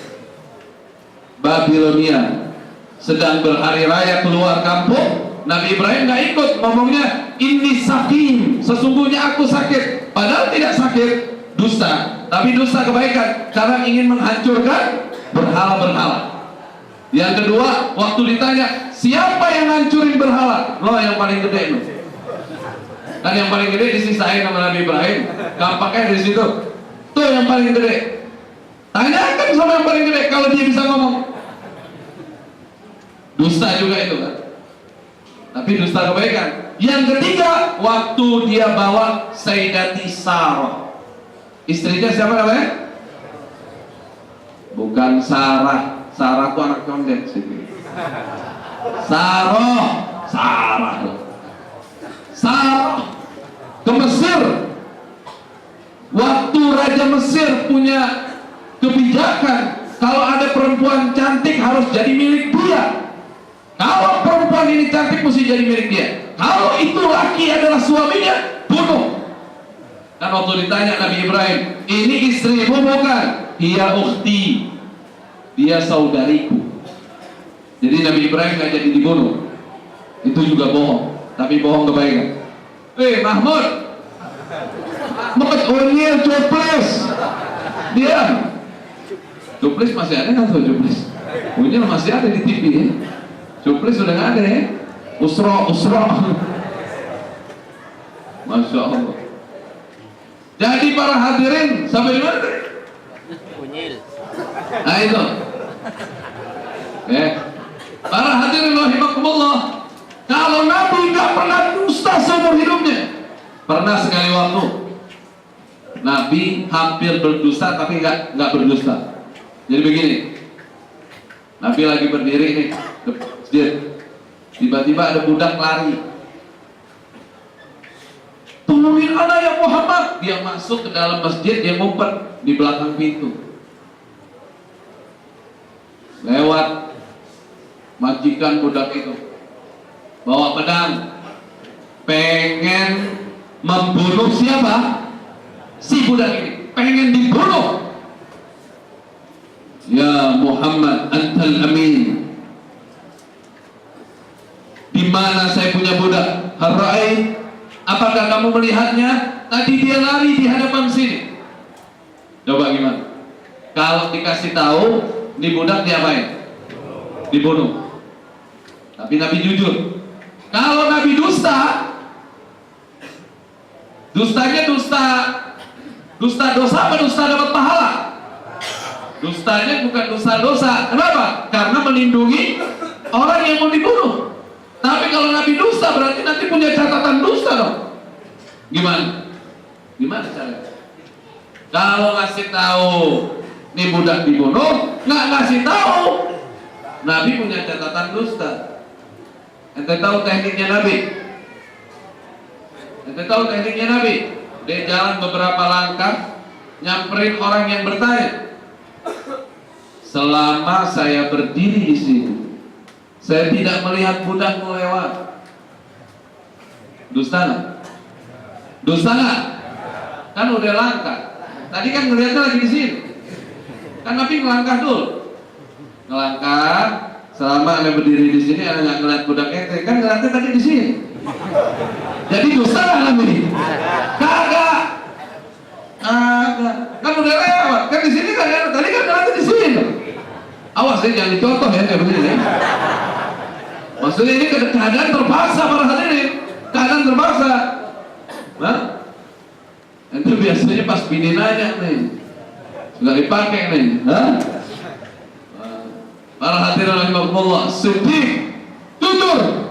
Babilonia sedang berhari raya keluar kampung, Nabi Ibrahim nggak ikut, ngomongnya ini saking, sesungguhnya aku sakit, padahal tidak sakit. Dusta, tapi dusta kebaikan karena ingin menghancurkan berhala-berhala. Yang kedua, waktu ditanya siapa yang hancurin berhala, lo yang paling gede lo. Kan yang paling gede disisain sama Nabi Ibrahim, gampangnya di situ. Tuh yang paling gede. Tanyakan sama yang paling gede kalau dia bisa ngomong. Dusta juga itu kan, tapi dusta kebaikan. Yang ketiga, waktu dia bawa Sayyidati Sarah, istrinya siapa namanya? Bukan Sarah. Sarah itu anak condet sih. Sarah ke Mesir. Waktu Raja Mesir punya kebijakan, kalau ada perempuan cantik harus jadi milik dia. Kalau perempuan ini cantik mesti jadi milik dia. Kalau itu laki adalah suaminya, bunuh. Dan waktu ditanya Nabi Ibrahim, ini istrimu bukan? Iya ukhti, dia saudariku. Jadi Nabi Ibrahim nggak jadi dibunuh. Itu juga bohong, tapi bohong kebaikan. Mahmud, Mahmud Unyil Cuplis, diam. Cuplis masih ada nggak tuh Cuplis? Unyil masih ada di TV ya. Cuplis sudah nggak ada ya. Usro. Masya Allah. Jadi para hadirin, sampai di mana? Unyil. Nah itu. Para hadirin rahimakumullah, kalau Nabi nggak pernah dusta seumur hidupnya. Pernah sekali waktu Nabi hampir berdusta tapi nggak berdusta. Jadi begini, Nabi lagi berdiri nih di masjid, tiba-tiba ada budak lari. Tolongin anak ya Muhammad. Dia masuk ke dalam masjid, dia ngumpet di belakang pintu. Lewat majikan budak itu, bawa pedang, pengen membunuh siapa? Si budak ini, pengen dibunuh. Ya Muhammad, antal amin. Di mana saya punya budak? Harai, apakah kamu melihatnya? Tadi dia lari di hadapan sini. Coba gimana? Kalau dikasih tahu, ini budak diapain? Dibunuh. Tapi Nabi jujur. Kalau Nabi dusta, dustanya dusta dosa apa dusta dapat pahala? Dustanya bukan dusta dosa. Kenapa? Karena melindungi orang yang mau dibunuh. Tapi kalau Nabi dusta berarti nanti punya catatan dusta dong. Gimana? Gimana caranya? Kalau ngasih tahu ini budak dibunuh, nggak ngasih tahu, Nabi punya catatan dusta. Ente tahu tekniknya Nabi? Ente tahu tekniknya Nabi? Dia jalan beberapa langkah, nyamperin orang yang bertanya. Selama saya berdiri di sini, saya tidak melihat budak lewat. Dusta nggak? Dusta nggak? Kan udah langkah. Tadi kan ngeliatnya lagi di sini. Kan Nabi ngelangkah dulu. Ngelangkah. Selama anda berdiri di sini, anda nggak ngeliat budak ente. Kan ngeliatnya tadi di sini. Jadi dusta nggak Nabi? Kagak. Kan udah lewat. Kan di sini kan tadi kan ngeliatnya di sini. Awas ya, jangan dicontoh ya kayak begini ya. Maksudnya ini keadaan terpaksa para hadirin, keadaan terpaksa. Nah, itu biasanya pas bini nanya nih, nggak dipakai nih, hah? Para hadirin rahimakumullah, sedih, jujur.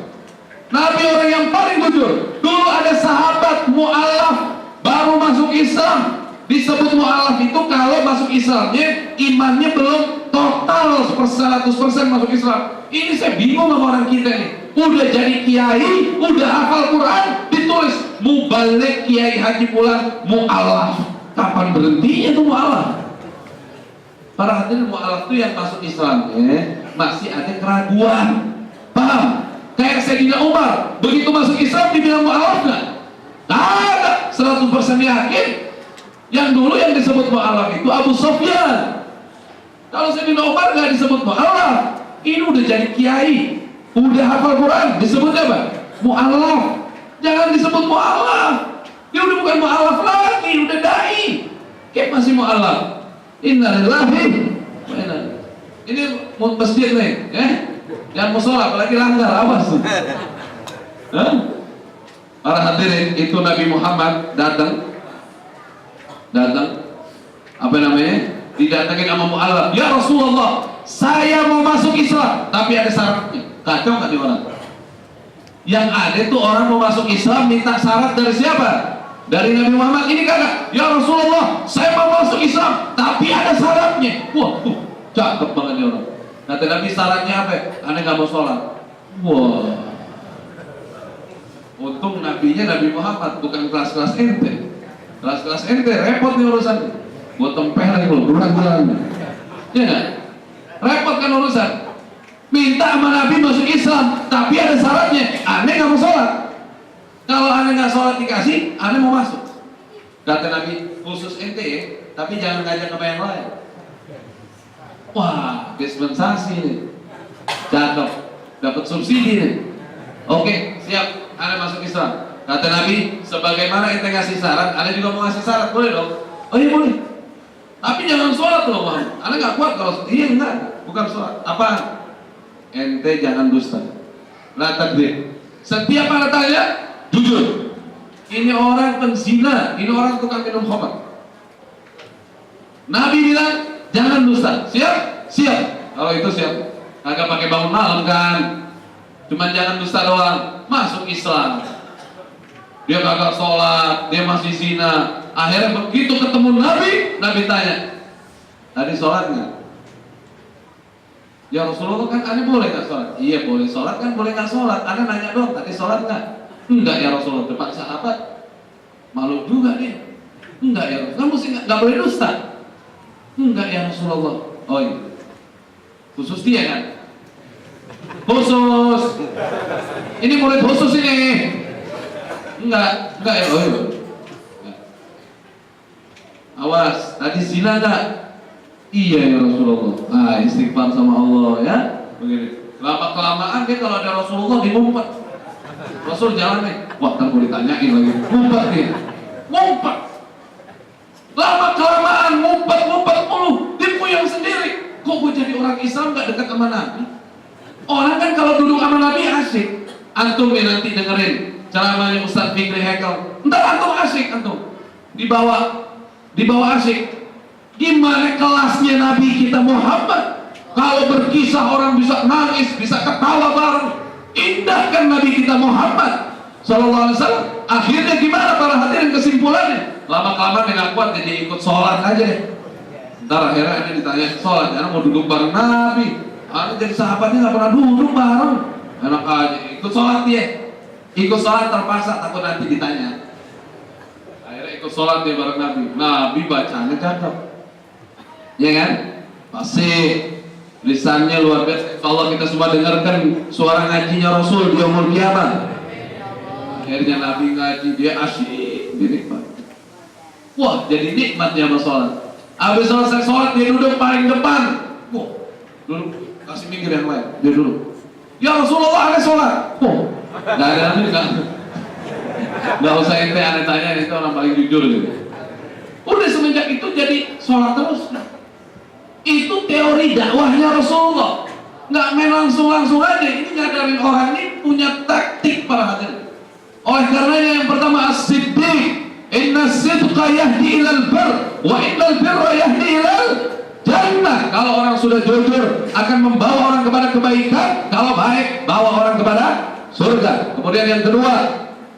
Nabi orang yang paling jujur. Dulu ada sahabat mu'alaf baru masuk Islam. Disebut mu'alaf itu kalau masuk Islamnya imannya belum total 100% masuk Islam. Ini saya bingung sama orang kita nih. Udah jadi kiai, udah hafal Quran, ditulis mubalik kiai haji pulang mu'alaf. Kapan berhentinya tuh mu'alaf? Para hadirin, mu'alaf itu yang masuk Islamnya masih ada keraguan. Paham? Kayak Sayyidina Umar, begitu masuk Islam dibilang mu'alaf nggak? Ada, 100% yakin. Yang dulu yang disebut mu'alaf itu Abu Sufyan. Kalau Sayyidina Umar nggak disebut mu'alaf, ini udah jadi kiai, udah hafal Quran, disebutnya apa? Mu'alaf. Jangan disebut mu'alaf. Dia udah bukan mu'alaf lagi, udah dai. Kayak masih mu'alaf. Innalillahi wa inna ilaihi. Ini masjid nih, jangan mau sholat, apalagi langgar, awas. Para hadirin, itu Nabi Muhammad datang, apa namanya? Didatangin sama mu'alaf. Ya Rasulullah, saya mau masuk Islam, tapi ada syaratnya. Kacau nggak di orang? Yang ada tuh orang mau masuk Islam minta syarat dari siapa? Dari Nabi Muhammad. Ini kagak. Ya Rasulullah, saya mau masuk Islam, tapi ada syaratnya. Wah, cakep banget nih orang. Kata Nabi, syaratnya apa? Aneh nggak mau sholat. Wah, untung nabinya Nabi Muhammad, bukan kelas-kelas ente. Kelas-kelas ente repot nih urusan. Gue tempeh lagi loh, bulan-bulan. Ya nggak? Repot kan urusan. Minta sama Nabi masuk Islam, tapi ada syaratnya. Aneh nggak mau sholat. Kalau aneh nggak sholat dikasih, aneh mau masuk. Kata Nabi, khusus ente ya, tapi jangan ngajak sama yang lain. Wah, dispensasi nih, cakep, dapat subsidi nih. Oke, siap, aneh masuk Islam. Kata Nabi, sebagaimana ente ngasih syarat, aneh juga mau ngasih syarat, boleh dong? Oh iya boleh. Tapi jangan sholat loh, Bang. Aneh nggak kuat kalau iya enggak, bukan sholat. Apa? Ente jangan dusta. Lah takdir. Setiap anak tanya, jujur. Ini orang penzina, ini orang tukang minum khamar. Nabi bilang, jangan dusta. Siap? Siap. Kalau itu siap. Agak pakai bangun malam kan. Cuma jangan dusta doang. Masuk Islam. Dia kagak sholat, dia masih zina. Akhirnya begitu ketemu Nabi, Nabi tanya, tadi sholat nggak? Ya Rasulullah, kan aneh boleh nggak sholat? Iya boleh sholat, kan boleh nggak sholat. Aneh nanya dong, tadi sholat nggak? Enggak ya Rasulullah. Depan sahabat malu juga dia. Enggak ya Rasulullah. Kamu sih nggak boleh dusta. Enggak ya Rasulullah. Oh iya, khusus dia kan? Khusus. Ini murid khusus ini. Enggak ya. Oh iya. Awas, tadi zina enggak? Iya ya Rasulullah. Ah, istighfar sama Allah ya. Begini. Lama kelamaan dia kalau ada Rasulullah dimumpet. Rasul jalan nih. Wah, kan boleh ditanyain lagi. Ngumpet nih. Ngumpet. Lama kelamaan ngumpet mulu. Dia puyeng sendiri. Kok gue jadi orang Islam gak dekat sama Nabi? Orang kan kalau duduk sama Nabi asik. Antum ya nanti dengerin ceramahnya Ustaz Fikri Hekel. Entar antum asik antum. Dibawa asik. Gimana kelasnya Nabi kita Muhammad? Kalau berkisah orang bisa nangis, bisa ketawa bareng. Indah kan Nabi kita Muhammad Sallallahu Alaihi Wasallam. Akhirnya gimana para hadirin kesimpulannya? Lama-lama dia nggak kuat, jadi ikut sholat aja deh. Ntar akhirnya ini ditanya sholat, karena mau duduk bareng Nabi. Jadi sahabatnya nggak pernah duduk bareng. Enak aja, ikut sholat dia. Ikut sholat terpaksa, takut nanti ditanya. Akhirnya ikut sholat dia bareng Nabi. Nabi bacanya cakep, ya kan? Pasti lisannya luar biasa. Kalau kita semua dengarkan suara ngajinya Rasul di umur kiamat. Akhirnya Nabi ngaji, dia asyik, dinikmat. Wah, jadi nikmatnya sama sholat. Habis selesai sholat, dia duduk paling depan. Wah, duduk, kasih minggir yang lain, dia duduk. Ya Rasulullah, ada sholat. Wah, nggak ada Nabi, nggak usah ente aneh tanya, itu orang paling jujur gitu. Udah semenjak itu jadi sholat terus. Itu teori dakwahnya Rasulullah. Nggak main langsung-langsung aja. Ini nyadarin orang ini punya taktik para hadirin. Oleh karenanya yang pertama as-siddiq. Inna sidqa yahdi ilal bar wa innal birra yahdi ilal jannah. Kalau orang sudah jujur akan membawa orang kepada kebaikan, kalau baik bawa orang kepada surga. Kemudian yang kedua,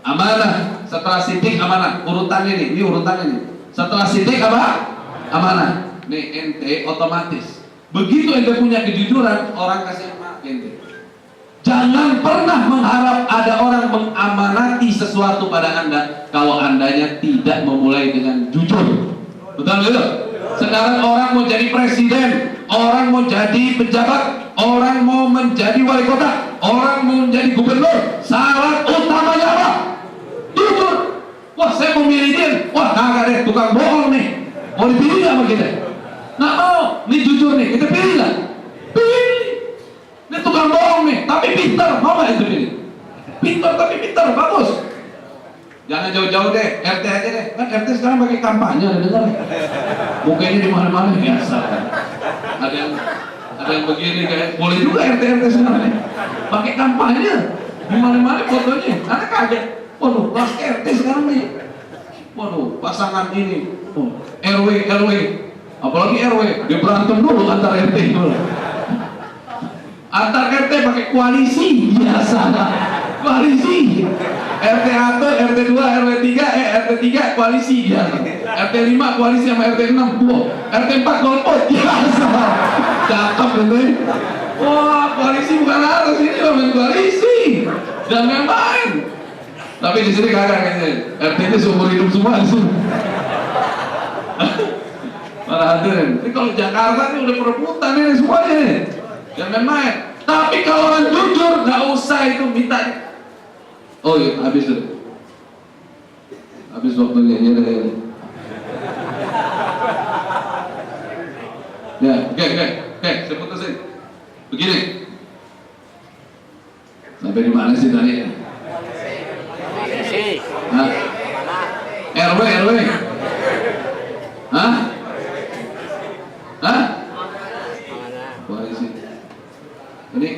amanah. Setelah siddiq amanah. Urutannya ini urutannya nih. Setelah siddiq apa? Amanah. Nih ente otomatis. Begitu ente punya kejujuran, orang kasih emak ente. Jangan pernah mengharap ada orang mengamanati sesuatu pada Anda kalau Andanya tidak memulai dengan jujur. Betul betul. Sekarang orang mau jadi presiden, orang mau jadi pejabat, orang mau menjadi wali kota, orang mau menjadi gubernur. Syarat utamanya apa? Jujur. Wah, saya mau milih dia. Wah, kagak deh, tukang bohong nih. Mau dipilih nggak sama kita? Nggak mau. Ini jujur nih, kita pilih nggak? Pilih. Ini tukang bohong nih, tapi pintar. Mau nggak itu pilih? Pintar tapi pintar, bagus. Jangan jauh-jauh deh, RT aja deh. Kan RT sekarang pakai kampanye, ada dengar? Mukanya di mana-mana biasa. Ada yang begini kayak boleh juga RT sekarang nih. Pakai kampanye, di mana-mana fotonya. Ada kaget. Waduh, kelas RT sekarang nih. Waduh, pasangan ini. Oh, RW. Apalagi RW, dia berantem dulu antar RT dulu. Antar RT pakai koalisi, biasa. Koalisi. RT 1, RT 2, RW 3, RT 3 koalisi biasa. RT 5 koalisi sama RT 6. Wow. RT 4 golput biasa. Cakep ini. Wah, koalisi bukan harus, ini main koalisi. Jangan main. Tapi di sini kagak kayaknya. RT ini seumur hidup semua di sini. Para hadirin, ini kalau Jakarta ini udah perebutan ini semuanya nih. Jangan main. Tapi kalau orang jujur, nggak usah itu minta. Oh iya, habis tuh. Habis waktunya ya deh. Ya, oke, saya putusin. Begini. Sampai di mana sih tadi? Hah? RW. Hah? Koalisi. Ini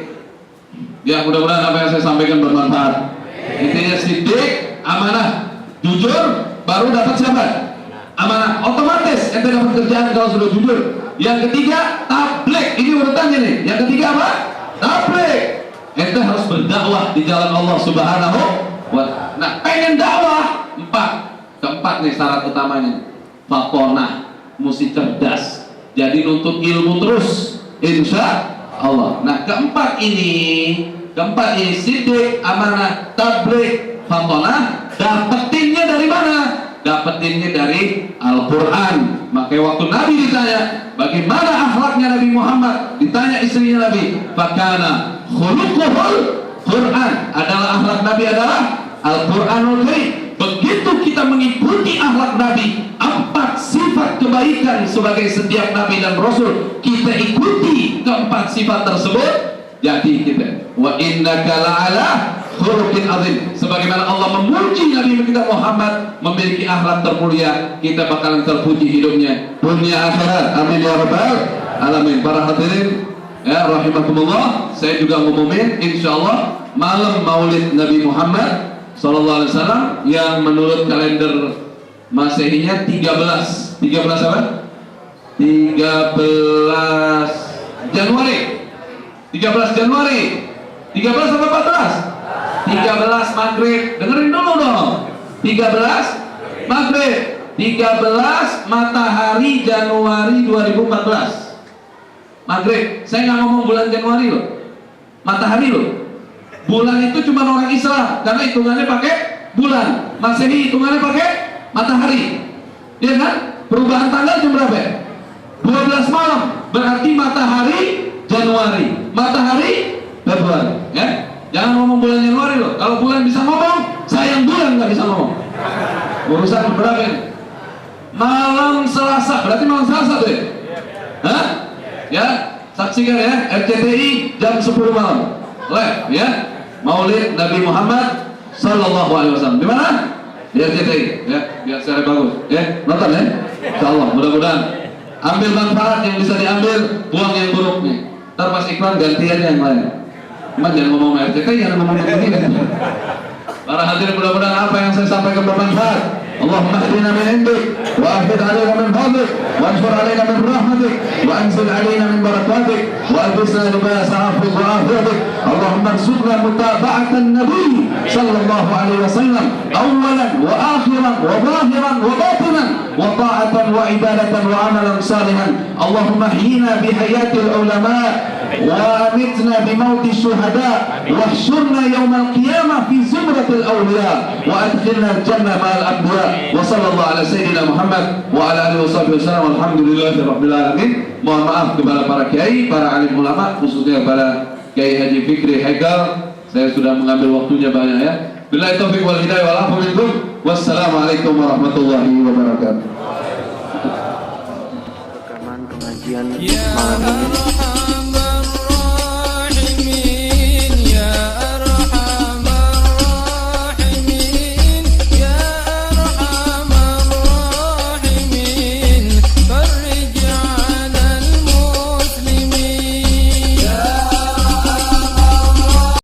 ya mudah-mudahan apa yang saya sampaikan bermanfaat. Intinya siddiq, amanah, jujur, baru dapat siapa? Amanah. Otomatis ente dapat kerjaan kalau sudah jujur. Yang ketiga, tabligh. Ini urutannya nih. Yang ketiga apa? Tabligh. Ente harus berdakwah di jalan Allah Subhanahu wa ta'ala. Nah, pengen dakwah, keempat nih syarat utamanya. Fatonah, mesti cerdas. Jadi nuntut ilmu terus, insya Allah. Nah, keempat ini siddiq, amanah, tabligh, fatonah. Dapetinnya dari mana? Dapetinnya dari Al-Quran. Makanya waktu Nabi ditanya bagaimana akhlaknya Nabi Muhammad, ditanya istrinya Nabi, fakana khuluquhul Quran. Adalah akhlak Nabi adalah Al-Quranul Karim. Begitu kita mengikuti akhlak Nabi, 4 sifat kebaikan sebagai setiap Nabi dan Rasul, kita ikuti keempat sifat tersebut, jadi kita wa innaka la'ala khuluqin azim. Sebagaimana Allah memuji Nabi kita Muhammad memiliki akhlak termulia, kita bakalan terpuji hidupnya dunia akhirat. Amin ya rabbal alamin. Para hadirin ya rahimakumullah, saya juga ngumumin insyaallah malam Maulid Nabi Muhammad sallallahu alaihi wasallam yang menurut kalender Masehinya 13 apa? 13 Januari. 13 Januari. 13 apa 14? 13 Maghrib. Dengerin dulu dong. 13 Maghrib. 13 matahari Januari 2014. Maghrib. Saya nggak ngomong bulan Januari loh. Matahari loh. Bulan itu cuma orang Islam karena hitungannya pakai bulan. Masehi hitungannya pakai matahari. Iya kan? Perubahan tanggal jam berapa? 12 malam. Berarti matahari Januari, matahari Februari. Ya? Jangan ngomong bulan Januari loh. Kalau bulan bisa ngomong, saya yang bulan nggak bisa ngomong. Urusan berapa ini? Malam Selasa. Berarti malam Selasa tuh ya? Hah? Ya? Saksikan ya, RCTI jam 10 malam. Live ya, Maulid Nabi Muhammad sallallahu alaihi wasallam. Di mana? Di RCTI ya, biar secara bagus. Ya, nonton ya. Insyaallah, mudah-mudahan Ambil manfaat yang bisa diambil, buang yang buruknya. Ntar pas iklan gantian yang lain. Cuman jangan ngomong RCT, jangan ngomong begini. Para hadirin, mudah-mudahan apa yang saya sampaikan bermanfaat. Allahumma hdina min indik, wa ahfid alaina min fadlik, wa anshur alaina min rahmatik, wa anzil alaina min barakatik, wa albisna libas afwik wa afiatik. Allahumma arzuqna mutaba'atan nabi sallallahu alaihi wasallam awalan wa akhiran wa zahiran wa batinan wa ta'atan wa ibadatan wa amalan salihan. Allahumma hyina bihayatil ulama وأمتنا بموت الشهداء واحشرنا يوم القيامة في زمرة الأولياء وأدخلنا الجنة مع الأنبياء وصلى الله على سيدنا محمد وعلى آله وصحبه وسلم والحمد لله رب العالمين. Mohon maaf kepada para kiai, para alim ulama, khususnya kepada Kiai Haji Fikri Haikal. Saya sudah mengambil waktunya banyak ya. Billahi taufiq wal hidayah wal afu minkum. Wassalamualaikum warahmatullahi wabarakatuh. Rekaman pengajian malam ini